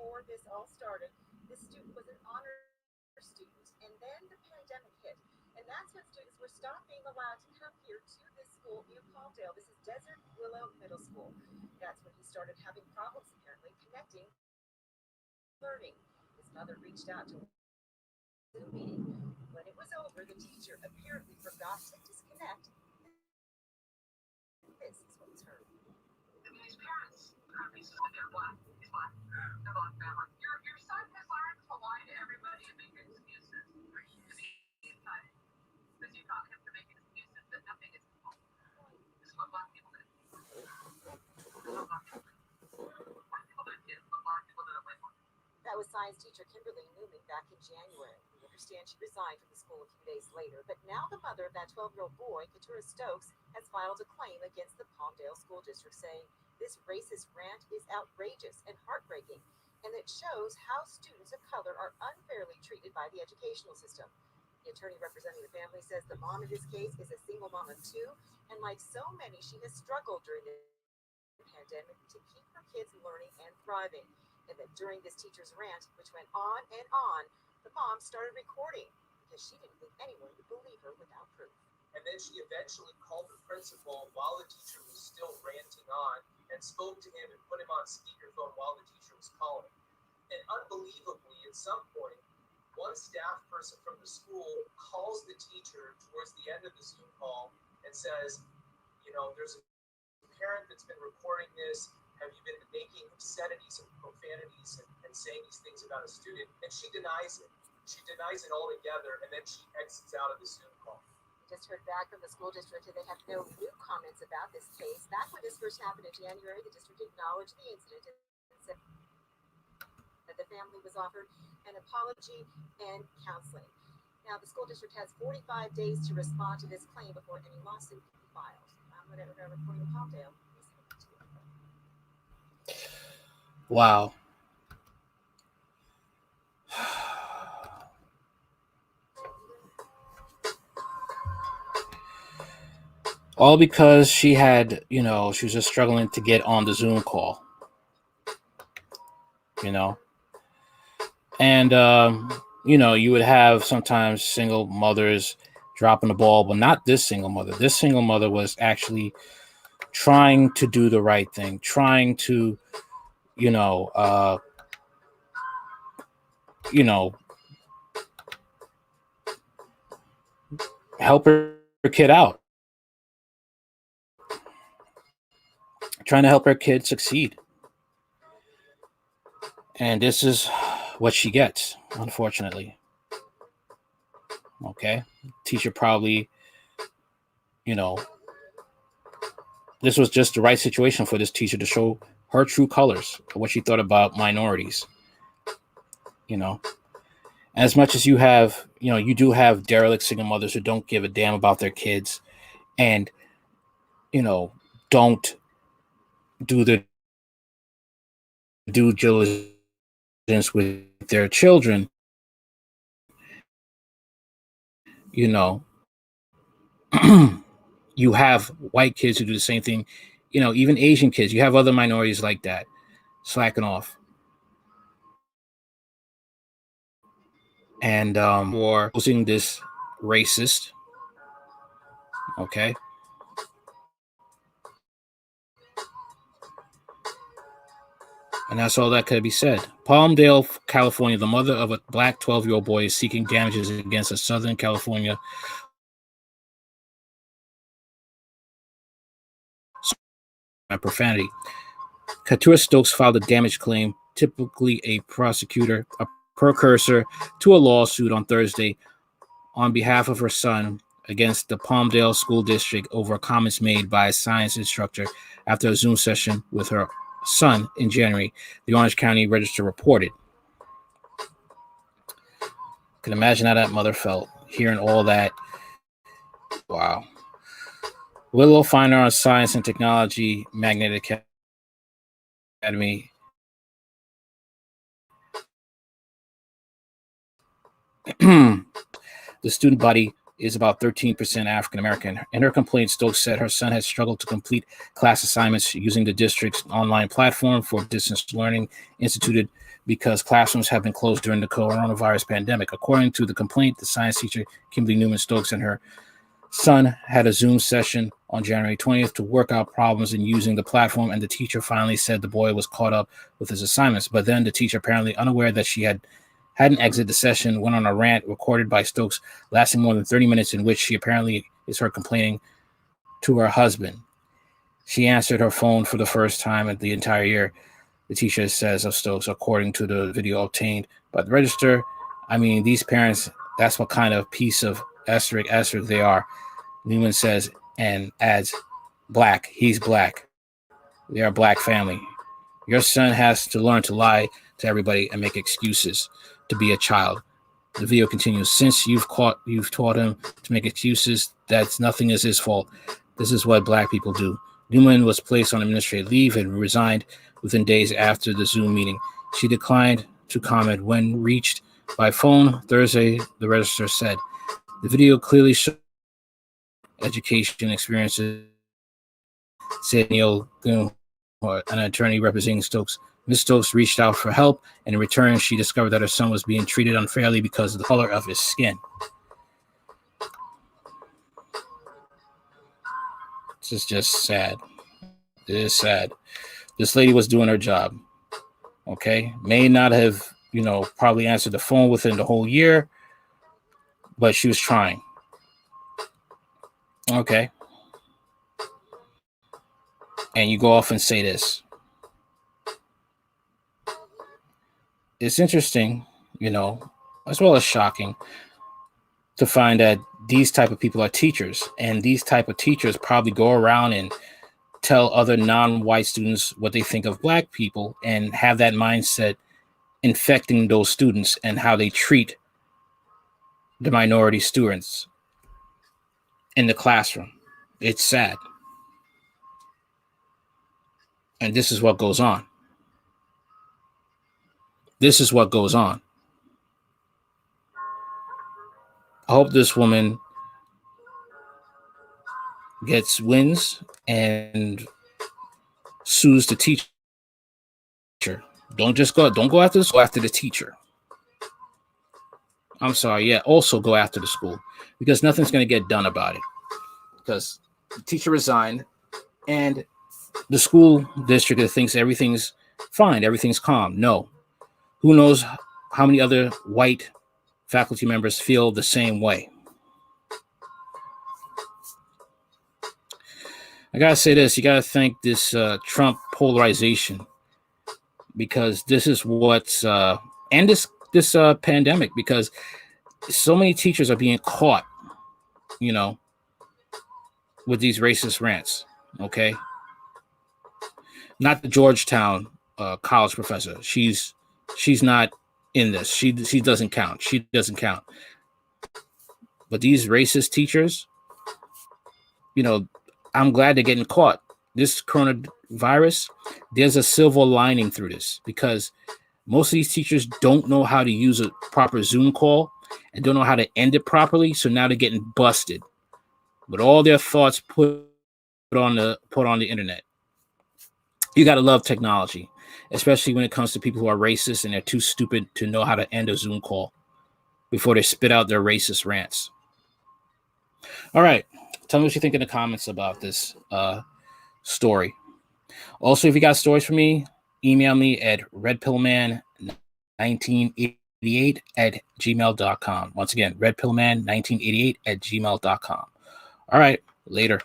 before this all started, this student was an honor student, and then the pandemic hit. And that's when students were stopped being allowed to come here to this school near Palmdale. This is Desert Willow Middle School. That's when he started having problems, apparently, connecting learning. His mother reached out to a Zoom meeting. When it was over, the teacher apparently forgot to disconnect. This is what was heard. These parents are basically their what? Is what? They're both family. Your son has learned to lie to everybody and make excuses to be excited. Because you taught him to make excuses that nothing is involved. This is what black people did. This is what black people did. White people did too, but black people did it way more. That was science teacher Kimberly Newman back in January. We understand she resigned from the school a few days later, but now the mother of that 12-year-old boy, Katura Stokes, has filed a claim against the Palmdale School District saying this racist rant is outrageous and heartbreaking, and it shows how students of color are unfairly treated by the educational system. The attorney representing the family says the mom in this case is a single mom of two, and like so many, she has struggled during the pandemic to keep her kids learning and thriving. And that during this teacher's rant, which went on and on, the mom started recording because she didn't think anyone would believe her without proof. And then she eventually called the principal while the teacher was still ranting on and spoke to him and put him on speakerphone while the teacher was calling. And unbelievably, at some point, one staff person from the school calls the teacher towards the end of the Zoom call and says, there's a parent that's been recording this. Have you been making obscenities and profanities and saying these things about a student? And she denies it. She denies it altogether, and then she exits out of the Zoom call. We just heard back from the school district, and they have no new comments about this case. Back when this first happened in January, the district acknowledged the incident and said that the family was offered an apology and counseling. Now, the school district has 45 days to respond to this claim before any lawsuit can be filed. I'm going to report in Palmdale. Wow. All because she had, she was just struggling to get on the Zoom call, And, you would have sometimes single mothers dropping the ball, but not this single mother. This single mother was actually trying to do the right thing, trying to help her kid out, trying to help her kid succeed. And this is what she gets, unfortunately. Okay. Teacher probably, this was just the right situation for this teacher to show her true colors, what she thought about minorities. As much as you have, you do have derelict single mothers who don't give a damn about their kids and, don't do the due diligence with their children. You have white kids who do the same thing, even Asian kids. You have other minorities like that slacking off. And for posing this racist, okay? And that's all that could be said. Palmdale, California, the mother of a black 12-year-old boy is seeking damages against a Southern California and profanity. Katura Stokes filed a damage claim, typically a precursor to a lawsuit on Thursday on behalf of her son against the Palmdale School District over comments made by a science instructor after a Zoom session with her son in January, the Orange County Register reported. Can imagine how that mother felt hearing all that. Wow. Willow Fine Arts Science and Technology Magnetic Academy. The student body is about 13% African American. In her complaint, Stokes said her son has struggled to complete class assignments using the district's online platform for distance learning instituted because classrooms have been closed during the coronavirus pandemic. According to the complaint, the science teacher, Kimberly Newman Stokes, and her son had a Zoom session on January 20th to work out problems in using the platform, and the teacher finally said the boy was caught up with his assignments. But then the teacher, apparently unaware that she hadn't exited the session, went on a rant recorded by Stokes lasting more than 30 minutes, in which she apparently is her complaining to her husband. She answered her phone for the first time in the entire year, the teacher says of Stokes, according to the video obtained by the Register. I mean, these parents, that's what kind of piece of asterisk they are. Newman says and adds, black, he's black. They are a black family. Your son has to learn to lie to everybody and make excuses to be a child. The video continues. Since you've taught him to make excuses, that's nothing is his fault. This is what black people do. Newman was placed on administrative leave and resigned within days after the Zoom meeting. She declined to comment. When reached by phone Thursday, the Register said the video clearly showed education experiences. Said Neil, an attorney representing Stokes. Ms. Stokes reached out for help, and in return, she discovered that her son was being treated unfairly because of the color of his skin. This is just sad. It is sad. This lady was doing her job. Okay, may not have, probably answered the phone within the whole year, but she was trying. Okay. And you go off and say this. It's interesting, as well as shocking, to find that these type of people are teachers, and these type of teachers probably go around and tell other non-white students what they think of black people and have that mindset infecting those students and how they treat the minority students in the classroom. It's sad. And this is what goes on. This is what goes on. I hope this woman wins and sues the teacher. Don't go after the teacher. I'm sorry. Yeah, also go after the school, because nothing's going to get done about it, because the teacher resigned and the school district thinks everything's fine, everything's calm. No. Who knows how many other white faculty members feel the same way. I gotta say this, you gotta thank this Trump polarization, because this is what's and this pandemic, because so many teachers are being caught, with these racist rants. Okay, not the Georgetown college professor. She's not in this. She doesn't count. She doesn't count. But these racist teachers, I'm glad they're getting caught. This coronavirus, there's a silver lining through this, because most of these teachers don't know how to use a proper Zoom call and don't know how to end it properly. So now they're getting busted with all their thoughts put on the internet. You got to love technology, especially when it comes to people who are racist and they're too stupid to know how to end a Zoom call before they spit out their racist rants. All right. Tell me what you think in the comments about this story. Also, if you got stories for me, email me at redpillman1988@gmail.com. Once again, redpillman1988@gmail.com. All right. Later.